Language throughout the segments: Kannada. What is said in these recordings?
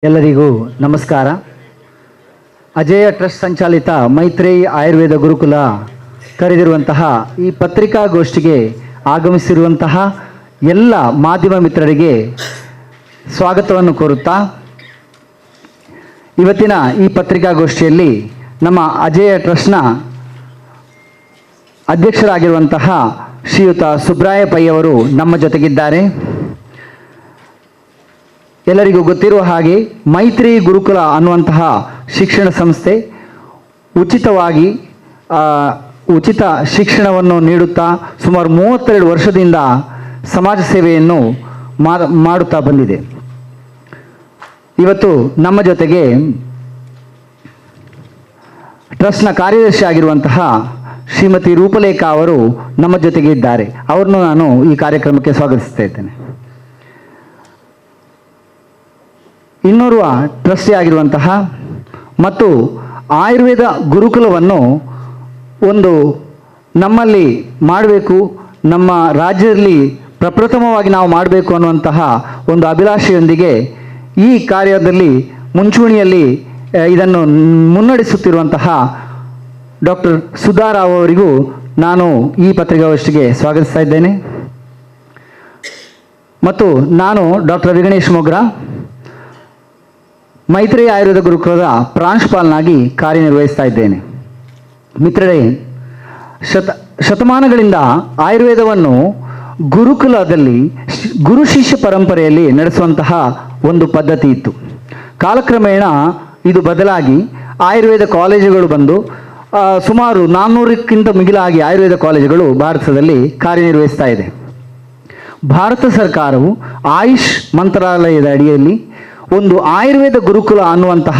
ಎಲ್ಲರಿಗೂ ನಮಸ್ಕಾರ. ಅಜೇಯ ಟ್ರಸ್ಟ್ ಸಂಚಾಲಿತ ಮೈತ್ರೇಯಿ ಆಯುರ್ವೇದ ಗುರುಕುಲ ಕರೆದಿರುವಂತಹ ಈ ಪತ್ರಿಕಾಗೋಷ್ಠಿಗೆ ಆಗಮಿಸಿರುವಂತಹ ಎಲ್ಲ ಮಾಧ್ಯಮ ಮಿತ್ರರಿಗೆ ಸ್ವಾಗತವನ್ನು ಕೋರುತ್ತಾ, ಇವತ್ತಿನ ಈ ಪತ್ರಿಕಾಗೋಷ್ಠಿಯಲ್ಲಿ ನಮ್ಮ ಅಜೇಯ ಟ್ರಸ್ಟ್ನ ಅಧ್ಯಕ್ಷರಾಗಿರುವಂತಹ ಶ್ರೀಯುತ ಸುಬ್ರಾಯ ಪೈ ಅವರು ನಮ್ಮ ಜೊತೆಗಿದ್ದಾರೆ. ಎಲ್ಲರಿಗೂ ಗೊತ್ತಿರುವ ಹಾಗೆ ಮೈತ್ರಿ ಗುರುಕುಲ ಅನ್ನುವಂತಹ ಶಿಕ್ಷಣ ಸಂಸ್ಥೆ ಉಚಿತ ಶಿಕ್ಷಣವನ್ನು ನೀಡುತ್ತಾ ಸುಮಾರು 32 ವರ್ಷದಿಂದ ಸಮಾಜ ಸೇವೆಯನ್ನು ಮಾಡುತ್ತಾ ಬಂದಿದೆ. ಇವತ್ತು ನಮ್ಮ ಜೊತೆಗೆ ಟ್ರಸ್ಟ್ನ ಕಾರ್ಯದರ್ಶಿ ಆಗಿರುವಂತಹ ಶ್ರೀಮತಿ ರೂಪಲೇಖಾ ಅವರು ನಮ್ಮ ಜೊತೆಗೆ ಇದ್ದಾರೆ. ಅವರನ್ನು ನಾನು ಈ ಕಾರ್ಯಕ್ರಮಕ್ಕೆ ಸ್ವಾಗತಿಸ್ತಾ ಇದ್ದೇನೆ. ಇನ್ನೋರ್ವ ಟ್ರಸ್ಟಿ ಆಗಿರುವಂತಹ ಮತ್ತು ಆಯುರ್ವೇದ ಗುರುಕುಲವನ್ನು ಒಂದು ನಮ್ಮಲ್ಲಿ ಮಾಡಬೇಕು, ನಮ್ಮ ರಾಜ್ಯದಲ್ಲಿ ಪ್ರಪ್ರಥಮವಾಗಿ ನಾವು ಮಾಡಬೇಕು ಅನ್ನುವಂತಹ ಒಂದು ಅಭಿಲಾಷೆಯೊಂದಿಗೆ ಈ ಕಾರ್ಯದಲ್ಲಿ ಮುಂಚೂಣಿಯಲ್ಲಿ ಇದನ್ನು ಮುನ್ನಡೆಸುತ್ತಿರುವಂತಹ ಡಾಕ್ಟರ್ ಸುಧಾರಾವ್ ಅವರಿಗೂ ನಾನು ಈ ಪತ್ರಿಕಾಗೋಷ್ಠಿಗೆ ಸ್ವಾಗತಿಸ್ತಾ ಇದ್ದೇನೆ. ಮತ್ತು ನಾನು ಡಾಕ್ಟರ್ ವಿಘ್ನೇಶ್ ಮೊಗ್ರಾ, ಮೈತ್ರಿ ಆಯುರ್ವೇದ ಗುರುಕುಲದ ಪ್ರಾಂಶುಪಾಲನಾಗಿ ಕಾರ್ಯನಿರ್ವಹಿಸ್ತಾ ಇದ್ದೇನೆ. ಮಿತ್ರರೇ, ಶತಮಾನಗಳಿಂದ ಆಯುರ್ವೇದವನ್ನು ಗುರುಕುಲದಲ್ಲಿ ಗುರು ಶಿಷ್ಯ ಪರಂಪರೆಯಲ್ಲಿ ನಡೆಸುವಂತಹ ಒಂದು ಪದ್ಧತಿ ಇತ್ತು. ಕಾಲಕ್ರಮೇಣ ಇದು ಬದಲಾಗಿ ಆಯುರ್ವೇದ ಕಾಲೇಜುಗಳು ಬಂದು ಸುಮಾರು 400ಕ್ಕಿಂತ ಮಿಗಿಲಾಗಿ ಆಯುರ್ವೇದ ಕಾಲೇಜುಗಳು ಭಾರತದಲ್ಲಿ ಕಾರ್ಯನಿರ್ವಹಿಸ್ತಾ ಇದೆ. ಭಾರತ ಸರ್ಕಾರವು ಆಯುಷ್ ಮಂತ್ರಾಲಯದ ಅಡಿಯಲ್ಲಿ ಒಂದು ಆಯುರ್ವೇದ ಗುರುಕುಲ ಅನ್ನುವಂತಹ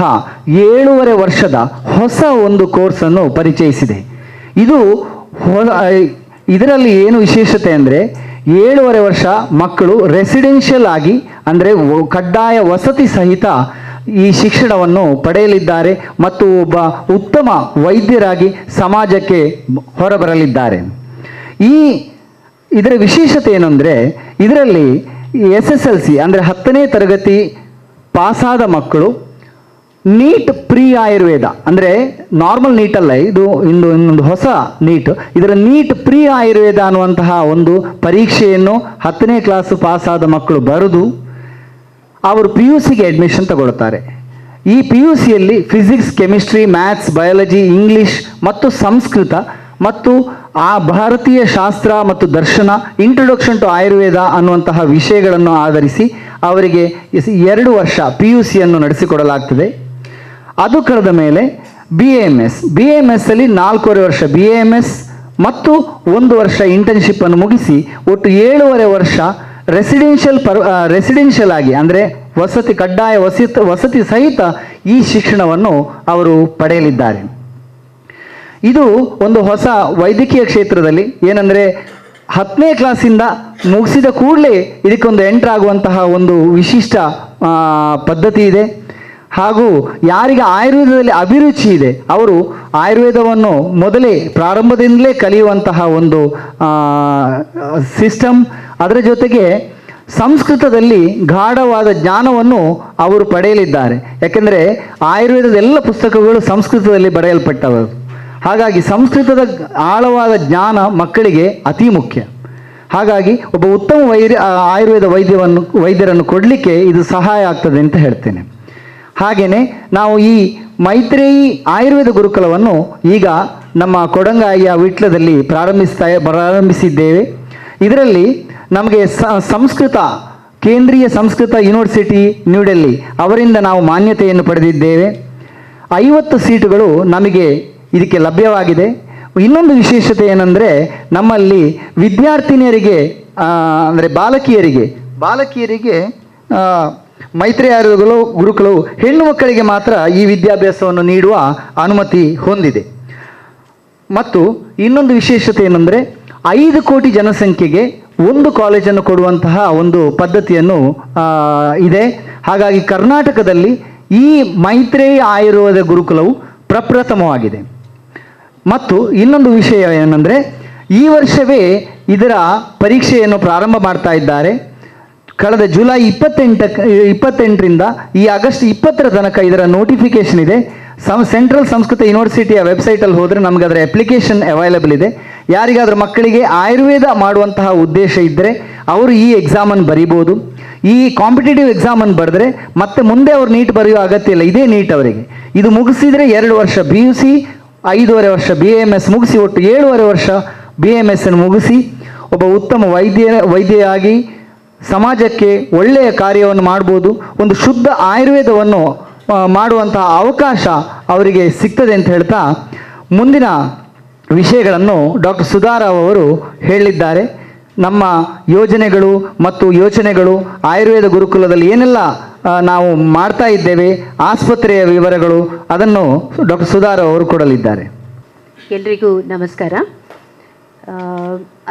7.5 ವರ್ಷದ ಹೊಸ ಒಂದು ಕೋರ್ಸನ್ನು ಪರಿಚಯಿಸಿದೆ. ಇದರಲ್ಲಿ ಏನು ವಿಶೇಷತೆ ಅಂದರೆ 7.5 ವರ್ಷ ಮಕ್ಕಳು ರೆಸಿಡೆನ್ಷಿಯಲ್ ಆಗಿ ಅಂದರೆ ಕಡ್ಡಾಯ ವಸತಿ ಸಹಿತ ಈ ಶಿಕ್ಷಣವನ್ನು ಪಡೆಯಲಿದ್ದಾರೆ ಮತ್ತು ಒಬ್ಬ ಉತ್ತಮ ವೈದ್ಯರಾಗಿ ಸಮಾಜಕ್ಕೆ ಹೊರಬರಲಿದ್ದಾರೆ. ಇದರ ವಿಶೇಷತೆ ಏನಂದರೆ, ಇದರಲ್ಲಿ SSLC ಅಂದರೆ 10ನೇ ತರಗತಿ ಪಾಸಾದ ಮಕ್ಕಳು ನೀಟ್ ಪ್ರೀ ಆಯುರ್ವೇದ ಅಂದರೆ ನಾರ್ಮಲ್ ನೀಟ್ ಅಲ್ಲ, ಇನ್ನೊಂದು ಹೊಸ ನೀಟ್, ಇದರ ನೀಟ್ ಪ್ರೀ ಆಯುರ್ವೇದ ಅನ್ನುವಂತಹ ಒಂದು ಪರೀಕ್ಷೆಯನ್ನು 10ನೇ ಕ್ಲಾಸು ಪಾಸಾದ ಮಕ್ಕಳು ಬರೆದು ಅವರು PUCಗೆ ಅಡ್ಮಿಷನ್ ತಗೊಳ್ತಾರೆ. ಈ PUCಯಲ್ಲಿ physics, chemistry, maths, biology, English ಮತ್ತು ಸಂಸ್ಕೃತ ಮತ್ತು ಭಾರತೀಯ ಶಾಸ್ತ್ರ ಮತ್ತು ದರ್ಶನ, ಇಂಟ್ರೊಡಕ್ಷನ್ ಟು ಆಯುರ್ವೇದ ಅನ್ನುವಂತಹ ವಿಷಯಗಳನ್ನು ಆಧರಿಸಿ ಅವರಿಗೆ 2 ವರ್ಷ PUCಯನ್ನು ನಡೆಸಿಕೊಡಲಾಗ್ತದೆ. ಅದು ಕಳೆದ ಮೇಲೆ BAMS ಅಲ್ಲಿ 4.5 ವರ್ಷ BAMS ಮತ್ತು 1 ವರ್ಷ ಇಂಟರ್ನ್ಶಿಪ್ ಅನ್ನು ಮುಗಿಸಿ ಒಟ್ಟು 7.5 ವರ್ಷ ರೆಸಿಡೆನ್ಷಿಯಲ್ ಆಗಿ ಅಂದರೆ ಕಡ್ಡಾಯ ವಸತಿ ಸಹಿತ ಈ ಶಿಕ್ಷಣವನ್ನು ಅವರು ಪಡೆಯಲಿದ್ದಾರೆ. ಇದು ಒಂದು ಹೊಸ ವೈದ್ಯಕೀಯ ಕ್ಷೇತ್ರದಲ್ಲಿ ಏನಂದರೆ 10ನೇ ಕ್ಲಾಸಿಂದ ಮುಗಿಸಿದ ಕೂಡಲೇ ಇದಕ್ಕೊಂದು ಎಂಟರ್ ಆಗುವಂತಹ ಒಂದು ವಿಶಿಷ್ಟ ಪದ್ಧತಿ ಇದೆ. ಹಾಗೂ ಯಾರಿಗೆ ಆಯುರ್ವೇದದಲ್ಲಿ ಅಭಿರುಚಿ ಇದೆ ಅವರು ಆಯುರ್ವೇದವನ್ನು ಪ್ರಾರಂಭದಿಂದಲೇ ಕಲಿಯುವಂತಹ ಒಂದು ಸಿಸ್ಟಮ್. ಅದರ ಜೊತೆಗೆ ಸಂಸ್ಕೃತದಲ್ಲಿ ಗಾಢವಾದ ಜ್ಞಾನವನ್ನು ಅವರು ಪಡೆಯಲಿದ್ದಾರೆ. ಯಾಕೆಂದರೆ ಆಯುರ್ವೇದದ ಎಲ್ಲ ಪುಸ್ತಕಗಳು ಸಂಸ್ಕೃತದಲ್ಲಿ ಬರೆಯಲ್ಪಟ್ಟವರು. ಹಾಗಾಗಿ ಸಂಸ್ಕೃತದ ಆಳವಾದ ಜ್ಞಾನ ಮಕ್ಕಳಿಗೆ ಅತಿ ಮುಖ್ಯ. ಹಾಗಾಗಿ ಒಬ್ಬ ಉತ್ತಮ ಆಯುರ್ವೇದ ವೈದ್ಯರನ್ನು ಕೊಡಲಿಕ್ಕೆ ಇದು ಸಹಾಯ ಆಗ್ತದೆ ಅಂತ ಹೇಳ್ತೇನೆ. ಹಾಗೆಯೇ ನಾವು ಈ ಮೈತ್ರೇಯಿ ಆಯುರ್ವೇದ ಗುರುಕುಲವನ್ನು ಈಗ ನಮ್ಮ ಕೊಡಂಗಾಯಿಯ ವಿಟ್ಲದಲ್ಲಿ ಪ್ರಾರಂಭಿಸಿದ್ದೇವೆ. ಇದರಲ್ಲಿ ನಮಗೆ ಕೇಂದ್ರೀಯ ಸಂಸ್ಕೃತ ಯೂನಿವರ್ಸಿಟಿ ನ್ಯೂ ಡೆಲ್ಲಿ ಅವರಿಂದ ನಾವು ಮಾನ್ಯತೆಯನ್ನು ಪಡೆದಿದ್ದೇವೆ. 50 ಸೀಟುಗಳು ನಮಗೆ ಇದಕ್ಕೆ ಲಭ್ಯವಾಗಿದೆ. ಇನ್ನೊಂದು ವಿಶೇಷತೆ ಏನಂದರೆ, ನಮ್ಮಲ್ಲಿ ವಿದ್ಯಾರ್ಥಿನಿಯರಿಗೆ ಅಂದರೆ ಬಾಲಕಿಯರಿಗೆ ಮೈತ್ರಿ ಆಯುರ್ವೇದ ಗುರುಕುಲವು ಹೆಣ್ಣು ಮಕ್ಕಳಿಗೆ ಮಾತ್ರ ಈ ವಿದ್ಯಾಭ್ಯಾಸವನ್ನು ನೀಡುವ ಅನುಮತಿ ಹೊಂದಿದೆ. ಮತ್ತು ಇನ್ನೊಂದು ವಿಶೇಷತೆ ಏನಂದರೆ 5 ಕೋಟಿ ಜನಸಂಖ್ಯೆಗೆ ಒಂದು ಕಾಲೇಜನ್ನು ಕೊಡುವಂತಹ ಒಂದು ಪದ್ಧತಿಯನ್ನು ಇದೆ. ಹಾಗಾಗಿ ಕರ್ನಾಟಕದಲ್ಲಿ ಈ ಮೈತ್ರೇಯಿ ಆಯುರ್ವೇದ ಗುರುಕುಲವು ಪ್ರಪ್ರಥಮವಾಗಿದೆ. ಮತ್ತು ಇನ್ನೊಂದು ವಿಷಯ ಏನಂದರೆ, ಈ ವರ್ಷವೇ ಇದರ ಪರೀಕ್ಷೆಯನ್ನು ಪ್ರಾರಂಭ ಮಾಡ್ತಾ ಇದ್ದಾರೆ. ಕಳೆದ ಜುಲೈ 28ರಿಂದ ಈ ಆಗಸ್ಟ್ 20 ತನಕ ಇದರ ನೋಟಿಫಿಕೇಶನ್ ಇದೆ. ಸೆಂಟ್ರಲ್ ಸಂಸ್ಕೃತ ಯೂನಿವರ್ಸಿಟಿಯ ವೆಬ್ಸೈಟಲ್ಲಿ ಹೋದರೆ ನಮಗೆ ಅದರ ಅಪ್ಲಿಕೇಶನ್ ಅವೈಲಬಲ್ ಇದೆ. ಯಾರಿಗಾದ್ರೂ ಮಕ್ಕಳಿಗೆ ಆಯುರ್ವೇದ ಮಾಡುವಂತಹ ಉದ್ದೇಶ ಇದ್ದರೆ ಅವರು ಈ ಎಕ್ಸಾಮನ್ನು ಬರೀಬೋದು. ಈ ಕಾಂಪಿಟೇಟಿವ್ ಎಕ್ಸಾಮನ್ನು ಬರೆದ್ರೆ ಮತ್ತೆ ಮುಂದೆ ಅವ್ರು ನೀಟ್ ಬರೆಯೋ ಅಗತ್ಯ ಇಲ್ಲ, ಇದೇ ನೀಟ್ ಅವರಿಗೆ. ಇದು ಮುಗಿಸಿದರೆ 2 ವರ್ಷ BUC, 5.5 ವರ್ಷ BAMS ಮುಗಿಸಿ ಒಟ್ಟು 7.5 ವರ್ಷ BAMS ಅನ್ನು ಮುಗಿಸಿ ಒಬ್ಬ ಉತ್ತಮ ವೈದ್ಯೆಯಾಗಿ ಸಮಾಜಕ್ಕೆ ಒಳ್ಳೆಯ ಕಾರ್ಯವನ್ನು ಮಾಡ್ಬೋದು. ಒಂದು ಶುದ್ಧ ಆಯುರ್ವೇದವನ್ನು ಮಾಡುವಂತಹ ಅವಕಾಶ ಅವರಿಗೆ ಸಿಗ್ತದೆ ಅಂತ ಹೇಳ್ತಾ ಮುಂದಿನ ವಿಷಯಗಳನ್ನು ಡಾಕ್ಟರ್ ಸುಧಾರಾವ್ ಅವರು ಹೇಳಿದ್ದಾರೆ. ನಮ್ಮ ಯೋಜನೆಗಳು ಮತ್ತು ಯೋಚನೆಗಳು ಆಯುರ್ವೇದ ಗುರುಕುಲದಲ್ಲಿ ಏನೆಲ್ಲ ನಾವು ಮಾಡ್ತಾ ಇದ್ದೇವೆ, ಆಸ್ಪತ್ರೆಯ ವಿವರಗಳು, ಅದನ್ನು ಡಾಕ್ಟರ್ ಸುಧಾರಾವ್ ಅವರು ಕೊಡಲಿದ್ದಾರೆ. ಎಲ್ರಿಗೂ ನಮಸ್ಕಾರ.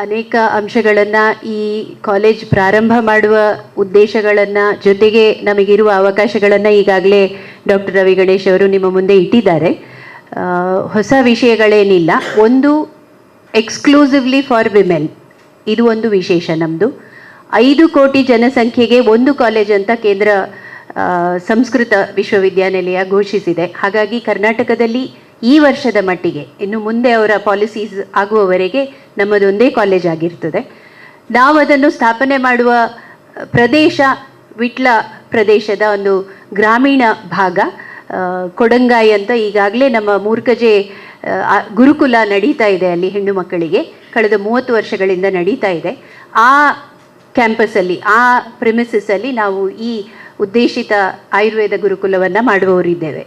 ಅನೇಕ ಅಂಶಗಳನ್ನು ಈ ಕಾಲೇಜ್ ಪ್ರಾರಂಭ ಮಾಡುವ ಉದ್ದೇಶಗಳನ್ನು ಜೊತೆಗೆ ನಮಗಿರುವ ಅವಕಾಶಗಳನ್ನು ಈಗಾಗಲೇ ಡಾಕ್ಟರ್ ರವಿ ಗಣೇಶ್ ಅವರು ನಿಮ್ಮ ಮುಂದೆ ಇಟ್ಟಿದ್ದಾರೆ. ಹೊಸ ವಿಷಯಗಳೇನಿಲ್ಲ. ಒಂದು, ಎಕ್ಸ್ಕ್ಲೂಸಿವ್ಲಿ ಫಾರ್ ವಿಮೆನ್, ಇದು ಒಂದು ವಿಶೇಷ ನಮ್ಮದು. 5 ಕೋಟಿ ಜನಸಂಖ್ಯೆಗೆ ಒಂದು ಕಾಲೇಜ್ ಅಂತ ಕೇಂದ್ರ ಸಂಸ್ಕೃತ ವಿಶ್ವವಿದ್ಯಾನಿಲಯ ಘೋಷಿಸಿದೆ. ಹಾಗಾಗಿ ಕರ್ನಾಟಕದಲ್ಲಿ ಈ ವರ್ಷದ ಮಟ್ಟಿಗೆ, ಇನ್ನು ಮುಂದೆ ಅವರ ಪಾಲಿಸೀಸ್ ಆಗುವವರೆಗೆ ನಮ್ಮದೊಂದೇ ಕಾಲೇಜ್ ಆಗಿರ್ತದೆ. ನಾವು ಅದನ್ನು ಸ್ಥಾಪನೆ ಮಾಡುವ ಪ್ರದೇಶ ವಿಟ್ಲ ಪ್ರದೇಶದ ಒಂದು ಗ್ರಾಮೀಣ ಭಾಗ, ಕೊಡಂಗಾಯಿ ಅಂತ. ಈಗಾಗಲೇ ನಮ್ಮ ಮೂರ್ಕಜೆ ಗುರುಕುಲ ನಡೀತಾ ಇದೆ ಅಲ್ಲಿ ಹೆಣ್ಣು ಮಕ್ಕಳಿಗೆ, ಕಳೆದ 30 ವರ್ಷಗಳಿಂದ ನಡೀತಾ ಇದೆ. ಆ ಕ್ಯಾಂಪಸ್ಸಲ್ಲಿ, ಆ ಪ್ರಿಮಿಸಸ್ಸಲ್ಲಿ ನಾವು ಈ ಉದ್ದೇಶಿತ ಆಯುರ್ವೇದ ಗುರುಕುಲವನ್ನು ಮಾಡುವವರಿದ್ದೇವೆ.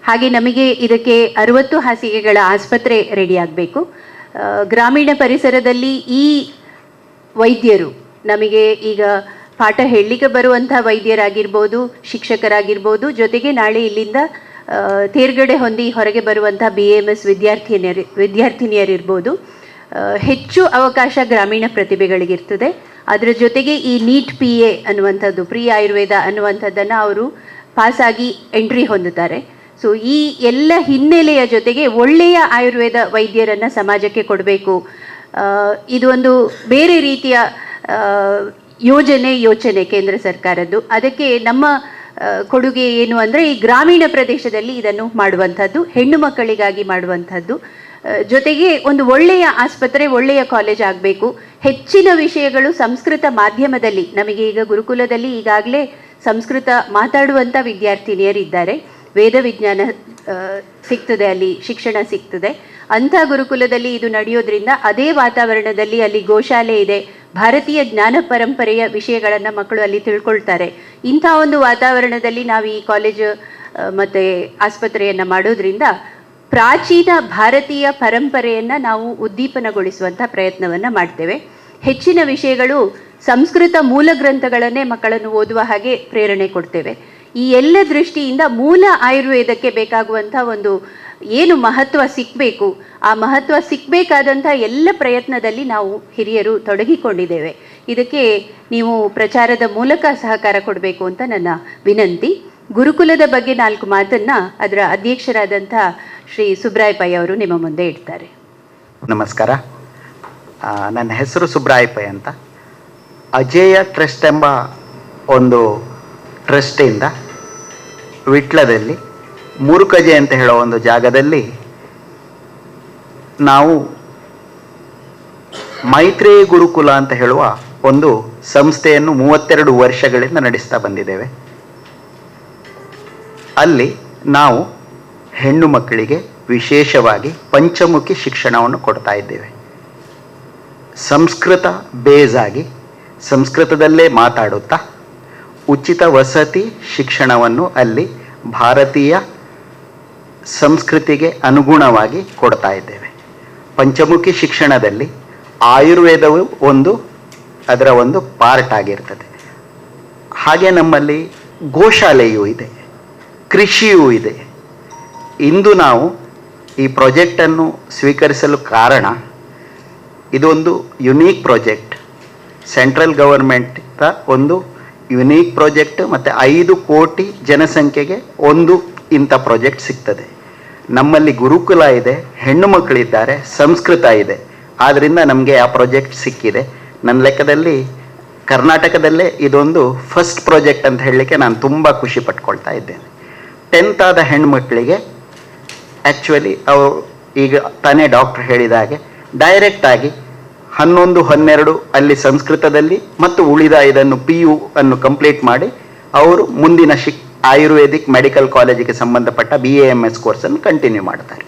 ಹಾಗೆ ನಮಗೆ ಇದಕ್ಕೆ 60 ಹಾಸಿಗೆಗಳ ಆಸ್ಪತ್ರೆ ರೆಡಿ ಆಗಬೇಕು. ಗ್ರಾಮೀಣ ಪರಿಸರದಲ್ಲಿ ಈ ವೈದ್ಯರು ನಮಗೆ ಈಗ ಪಾಠ ಹೇಳಲಿಕ್ಕೆ ಬರುವಂಥ ವೈದ್ಯರಾಗಿರ್ಬೋದು, ಶಿಕ್ಷಕರಾಗಿರ್ಬೋದು, ಜೊತೆಗೆ ನಾಳೆ ಇಲ್ಲಿಂದ ತೇರ್ಗಡೆ ಹೊಂದಿ ಹೊರಗೆ ಬರುವಂಥ BAMS ವಿದ್ಯಾರ್ಥಿನಿಯರಿರ್ಬೋದು. ಹೆಚ್ಚು ಅವಕಾಶ ಗ್ರಾಮೀಣ ಪ್ರತಿಭೆಗಳಿಗಿರ್ತದೆ. ಅದರ ಜೊತೆಗೆ ಈ ನೀಟ್ PA ಅನ್ನುವಂಥದ್ದು, ಪ್ರೀ ಆಯುರ್ವೇದ ಅನ್ನುವಂಥದ್ದನ್ನು ಅವರು ಪಾಸಾಗಿ ಎಂಟ್ರಿ ಹೊಂದುತ್ತಾರೆ. ಸೊ ಈ ಎಲ್ಲ ಹಿನ್ನೆಲೆಯ ಜೊತೆಗೆ ಒಳ್ಳೆಯ ಆಯುರ್ವೇದ ವೈದ್ಯರನ್ನು ಸಮಾಜಕ್ಕೆ ಕೊಡಬೇಕು. ಇದು ಒಂದು ಬೇರೆ ರೀತಿಯ ಯೋಚನೆ ಕೇಂದ್ರ ಸರ್ಕಾರದ್ದು. ಅದಕ್ಕೆ ನಮ್ಮ ಕೊಡುಗೆ ಏನು ಅಂದರೆ, ಈ ಗ್ರಾಮೀಣ ಪ್ರದೇಶದಲ್ಲಿ ಇದನ್ನು ಮಾಡುವಂಥದ್ದು, ಹೆಣ್ಣು ಮಕ್ಕಳಿಗಾಗಿ ಮಾಡುವಂಥದ್ದು. ಜೊತೆಗೆ ಒಂದು ಒಳ್ಳೆಯ ಆಸ್ಪತ್ರೆ, ಒಳ್ಳೆಯ ಕಾಲೇಜ್ ಆಗಬೇಕು. ಹೆಚ್ಚಿನ ವಿಷಯಗಳು ಸಂಸ್ಕೃತ ಮಾಧ್ಯಮದಲ್ಲಿ, ನಮಗೆ ಈಗ ಗುರುಕುಲದಲ್ಲಿ ಈಗಾಗಲೇ ಸಂಸ್ಕೃತ ಮಾತಾಡುವಂಥ ವಿದ್ಯಾರ್ಥಿನಿಯರಿದ್ದಾರೆ. ವೇದ ವಿಜ್ಞಾನ ಸಿಗ್ತದೆ, ಅಲ್ಲಿ ಶಿಕ್ಷಣ ಸಿಗ್ತದೆ. ಅಂಥ ಗುರುಕುಲದಲ್ಲಿ ಇದು ನಡೆಯೋದ್ರಿಂದ ಅದೇ ವಾತಾವರಣದಲ್ಲಿ ಅಲ್ಲಿ ಗೋಶಾಲೆ ಇದೆ, ಭಾರತೀಯ ಜ್ಞಾನ ಪರಂಪರೆಯ ವಿಷಯಗಳನ್ನು ಮಕ್ಕಳು ಅಲ್ಲಿ ತಿಳ್ಕೊಳ್ತಾರೆ. ಇಂಥ ಒಂದು ವಾತಾವರಣದಲ್ಲಿ ನಾವು ಈ ಕಾಲೇಜು ಮತ್ತು ಆಸ್ಪತ್ರೆಯನ್ನು ಮಾಡೋದ್ರಿಂದ ಪ್ರಾಚೀನ ಭಾರತೀಯ ಪರಂಪರೆಯನ್ನು ನಾವು ಉದ್ದೀಪನಗೊಳಿಸುವಂಥ ಪ್ರಯತ್ನವನ್ನು ಮಾಡ್ತೇವೆ. ಹೆಚ್ಚಿನ ವಿಷಯಗಳು ಸಂಸ್ಕೃತ ಮೂಲ ಗ್ರಂಥಗಳನ್ನೇ ಮಕ್ಕಳನ್ನು ಓದುವ ಹಾಗೆ ಪ್ರೇರಣೆ ಕೊಡ್ತೇವೆ. ಈ ಎಲ್ಲ ದೃಷ್ಟಿಯಿಂದ ಮೂಲ ಆಯುರ್ವೇದಕ್ಕೆ ಬೇಕಾಗುವಂಥ ಒಂದು ಏನು ಮಹತ್ವ ಸಿಕ್ಕಬೇಕು, ಆ ಮಹತ್ವ ಸಿಕ್ಕಬೇಕಾದಂಥ ಎಲ್ಲ ಪ್ರಯತ್ನದಲ್ಲಿ ನಾವು ಹಿರಿಯರು ತೊಡಗಿಕೊಂಡಿದ್ದೇವೆ. ಇದಕ್ಕೆ ನೀವು ಪ್ರಚಾರದ ಮೂಲಕ ಸಹಕಾರ ಕೊಡಬೇಕು ಅಂತ ನನ್ನ ವಿನಂತಿ. ಗುರುಕುಲದ ಬಗ್ಗೆ 4 ಮಾತನ್ನು ಅದರ ಅಧ್ಯಕ್ಷರಾದಂಥ ಶ್ರೀ ಸುಬ್ರಾಯ ಪೈ ಅವರು ನಿಮ್ಮ ಮುಂದೆ ಇಡ್ತಾರೆ. ನಮಸ್ಕಾರ. ನನ್ನ ಹೆಸರು ಸುಬ್ರಾಯ ಪೈ ಅಂತ. ಅಜೇಯ ಟ್ರಸ್ಟ್ ಎಂಬ ಒಂದು ಟ್ರಸ್ಟಿಂದ ವಿಟ್ಲದಲ್ಲಿ ಮೂರುಕಜೆ ಅಂತ ಹೇಳೋ ಒಂದು ಜಾಗದಲ್ಲಿ ನಾವು ಮೈತ್ರೇಯ ಗುರುಕುಲ ಅಂತ ಹೇಳುವ ಒಂದು ಸಂಸ್ಥೆಯನ್ನು 32 ವರ್ಷಗಳಿಂದ ನಡೆಸ್ತಾ ಬಂದಿದ್ದೇವೆ. ಅಲ್ಲಿ ನಾವು ಹೆಣ್ಣು ಮಕ್ಕಳಿಗೆ ವಿಶೇಷವಾಗಿ ಪಂಚಮುಖಿ ಶಿಕ್ಷಣವನ್ನು ಕೊಡ್ತಾ ಇದ್ದೇವೆ. ಸಂಸ್ಕೃತ ಬೇಸ್ ಆಗಿ ಸಂಸ್ಕೃತದಲ್ಲೇ ಮಾತಾಡುತ್ತಾ ಉಚಿತ ವಸತಿ ಶಿಕ್ಷಣವನ್ನು ಅಲ್ಲಿ ಭಾರತೀಯ ಸಂಸ್ಕೃತಿಗೆ ಅನುಗುಣವಾಗಿ ಕೊಡ್ತಾ ಇದ್ದೇವೆ. ಪಂಚಮುಖಿ ಶಿಕ್ಷಣದಲ್ಲಿ ಆಯುರ್ವೇದವು ಅದರ ಒಂದು ಪಾರ್ಟ್ ಆಗಿರ್ತದೆ. ಹಾಗೆ ನಮ್ಮಲ್ಲಿ ಗೋಶಾಲೆಯೂ ಇದೆ, ಕೃಷಿಯೂ ಇದೆ. ಇಂದು ನಾವು ಈ ಪ್ರಾಜೆಕ್ಟನ್ನು ಸ್ವೀಕರಿಸಲು ಕಾರಣ, ಇದೊಂದು ಯುನೀಕ್ ಪ್ರಾಜೆಕ್ಟ್, ಸೆಂಟ್ರಲ್ ಗವರ್ಮೆಂಟ್ ಒಂದು ಯುನೀಕ್ ಪ್ರಾಜೆಕ್ಟ್. ಮತ್ತು 5 ಕೋಟಿ ಜನಸಂಖ್ಯೆಗೆ ಒಂದು ಇಂಥ ಪ್ರಾಜೆಕ್ಟ್ ಸಿಗ್ತದೆ. ನಮ್ಮಲ್ಲಿ ಗುರುಕುಲ ಇದೆ, ಹೆಣ್ಣು ಮಕ್ಕಳಿದ್ದಾರೆ, ಸಂಸ್ಕೃತ ಇದೆ. ಆದ್ದರಿಂದ ನಮಗೆ ಆ ಪ್ರಾಜೆಕ್ಟ್ ಸಿಕ್ಕಿದೆ. ನನ್ನ ಲೆಕ್ಕದಲ್ಲಿ ಕರ್ನಾಟಕದಲ್ಲೇ ಇದೊಂದು ಫಸ್ಟ್ ಪ್ರಾಜೆಕ್ಟ್ ಅಂತ ಹೇಳಲಿಕ್ಕೆ ನಾನು ತುಂಬ ಖುಷಿ ಪಟ್ಕೊಳ್ತಾ ಇದ್ದೇನೆ. 10th ಆದ ಹೆಣ್ಮಕ್ಳಿಗೆ ಆ್ಯಕ್ಚುಲಿ ಅವರು ಈಗ ತಾನೇ ಡಾಕ್ಟರ್ ಹೇಳಿದ ಹಾಗೆ ಡೈರೆಕ್ಟಾಗಿ 11, 12 ಅಲ್ಲಿ ಸಂಸ್ಕೃತದಲ್ಲಿ ಮತ್ತು ಉಳಿದ ಇದನ್ನು PU ಅನ್ನು ಕಂಪ್ಲೀಟ್ ಮಾಡಿ ಅವರು ಮುಂದಿನ ಆಯುರ್ವೇದಿಕ್ ಮೆಡಿಕಲ್ ಕಾಲೇಜಿಗೆ ಸಂಬಂಧಪಟ್ಟ BAMS ಕೋರ್ಸನ್ನು ಕಂಟಿನ್ಯೂ ಮಾಡ್ತಾರೆ.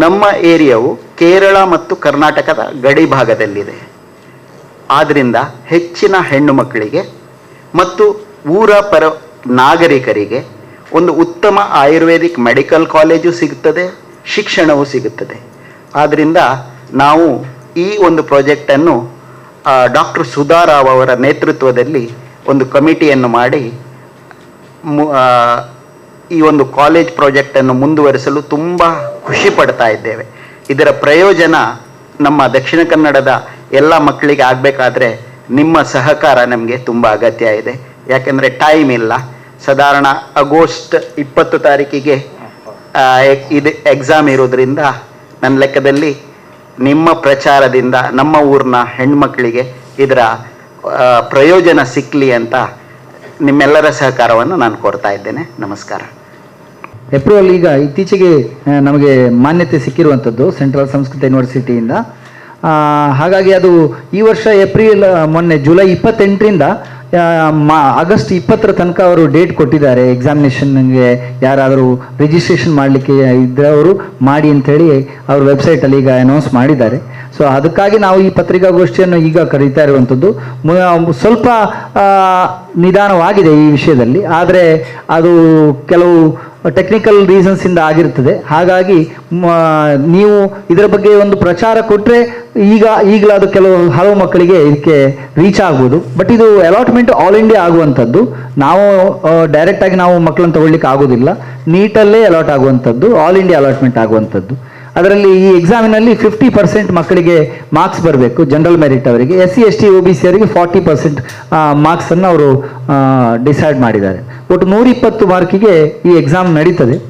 ನಮ್ಮ ಏರಿಯಾವು ಕೇರಳ ಮತ್ತು ಕರ್ನಾಟಕದ ಗಡಿ ಭಾಗದಲ್ಲಿದೆ. ಆದ್ದರಿಂದ ಹೆಚ್ಚಿನ ಹೆಣ್ಣು ಮಕ್ಕಳಿಗೆ ಮತ್ತು ಊರ ನಾಗರಿಕರಿಗೆ ಒಂದು ಉತ್ತಮ ಆಯುರ್ವೇದಿಕ್ ಮೆಡಿಕಲ್ ಕಾಲೇಜು ಸಿಗುತ್ತದೆ, ಶಿಕ್ಷಣವೂ ಸಿಗುತ್ತದೆ. ಆದ್ದರಿಂದ ನಾವು ಈ ಒಂದು ಪ್ರಾಜೆಕ್ಟನ್ನು ಡಾಕ್ಟರ್ ಸುಧಾರಾವ್ ಅವರ ನೇತೃತ್ವದಲ್ಲಿ ಒಂದು ಕಮಿಟಿಯನ್ನು ಮಾಡಿ ಈ ಒಂದು ಕಾಲೇಜ್ ಪ್ರಾಜೆಕ್ಟನ್ನು ಮುಂದುವರಿಸಲು ತುಂಬ ಖುಷಿ ಪಡ್ತಾ ಇದ್ದೇವೆ. ಇದರ ಪ್ರಯೋಜನ ನಮ್ಮ ದಕ್ಷಿಣ ಕನ್ನಡದ ಎಲ್ಲ ಮಕ್ಕಳಿಗೆ ಆಗಬೇಕಾದ್ರೆ ನಿಮ್ಮ ಸಹಕಾರ ನಮಗೆ ತುಂಬ ಅಗತ್ಯ ಇದೆ. ಯಾಕೆಂದರೆ ಟೈಮ್ ಇಲ್ಲ. ಸಾಧಾರಣ ಆಗಸ್ಟ್ 20 ತಾರೀಕಿಗೆ ಇದು ಎಕ್ಸಾಮ್ ಇರೋದ್ರಿಂದ ನನ್ನ ಲೆಕ್ಕದಲ್ಲಿ ನಿಮ್ಮ ಪ್ರಚಾರದಿಂದ ನಮ್ಮ ಊರಿನ ಹೆಣ್ಮಕ್ಳಿಗೆ ಇದರ ಪ್ರಯೋಜನ ಸಿಕ್ಕಲಿ ಅಂತ ನಿಮ್ಮೆಲ್ಲರ ಸಹಕಾರವನ್ನು ನಾನು ಕೋರ್ತಾ ಇದ್ದೇನೆ. ನಮಸ್ಕಾರ. ಏಪ್ರಿಲ್ ಈಗ ಇತ್ತೀಚೆಗೆ ನಮಗೆ ಮಾನ್ಯತೆ ಸಿಕ್ಕಿರುವಂಥದ್ದು ಸೆಂಟ್ರಲ್ ಸಂಸ್ಕೃತ ಯೂನಿವರ್ಸಿಟಿಯಿಂದ. ಹಾಗಾಗಿ ಅದು ಈ ವರ್ಷ ಏಪ್ರಿಲ್ ಮೊನ್ನೆ ಜುಲೈ 28ರಿಂದ ಆಗಸ್ಟ್ 20 ತನಕ ಅವರು ಡೇಟ್ ಕೊಟ್ಟಿದ್ದಾರೆ. ಎಕ್ಸಾಮಿನೇಷನ್ಗೆ ಯಾರಾದರೂ ರಿಜಿಸ್ಟ್ರೇಷನ್ ಮಾಡಲಿಕ್ಕೆ ಇದ್ದವರು ಮಾಡಿ ಅಂಥೇಳಿ ಅವ್ರ ವೆಬ್ಸೈಟಲ್ಲಿ ಈಗ ಅನೌನ್ಸ್ ಮಾಡಿದ್ದಾರೆ. ಸೊ ಅದಕ್ಕಾಗಿ ನಾವು ಈ ಪತ್ರಿಕಾಗೋಷ್ಠಿಯನ್ನು ಈಗ ಕರೀತಾ ಇರುವಂಥದ್ದು. ಸ್ವಲ್ಪ ನಿಧಾನವಾಗಿದೆ ಈ ವಿಷಯದಲ್ಲಿ, ಆದರೆ ಅದು ಕೆಲವು ಟೆಕ್ನಿಕಲ್ ರೀಸನ್ಸಿಂದ ಆಗಿರ್ತದೆ. ಹಾಗಾಗಿ ನೀವು ಇದರ ಬಗ್ಗೆ ಒಂದು ಪ್ರಚಾರ ಕೊಟ್ಟರೆ ಈಗಲಾದ ಹಲವು ಮಕ್ಕಳಿಗೆ ಇದಕ್ಕೆ ರೀಚ್ ಆಗ್ಬೋದು. ಬಟ್ ಇದು ಅಲಾಟ್ಮೆಂಟ್ ಆಲ್ ಇಂಡಿಯಾ ಆಗುವಂಥದ್ದು. ನಾವು ಡೈರೆಕ್ಟಾಗಿ ನಾವು ಮಕ್ಕಳನ್ನು ತಗೊಳ್ಳಿಕ್ಕೆ ಆಗೋದಿಲ್ಲ. ನೀಟಲ್ಲೇ ಅಲಾಟ್ ಆಗುವಂಥದ್ದು, ಆಲ್ ಇಂಡಿಯಾ ಅಲಾಟ್ಮೆಂಟ್ ಆಗುವಂಥದ್ದು. ಅದರಲ್ಲಿ ಈ ಎಕ್ಸಾಮಿನಲ್ಲಿ 50% ಮಕ್ಕಳಿಗೆ ಮಾರ್ಕ್ಸ್ ಬರಬೇಕು, ಜನರಲ್ ಮೆರಿಟ್ ಅವರಿಗೆ. SC ST OBC ಅವರಿಗೆ 40% ಮಾರ್ಕ್ಸನ್ನು ಅವರು ಡಿಸೈಡ್ ಮಾಡಿದ್ದಾರೆ. ಒಟ್ಟು 120 ಮಾರ್ಕಿಗೆ ಈ ಎಕ್ಸಾಮ್ ನಡೀತದೆ.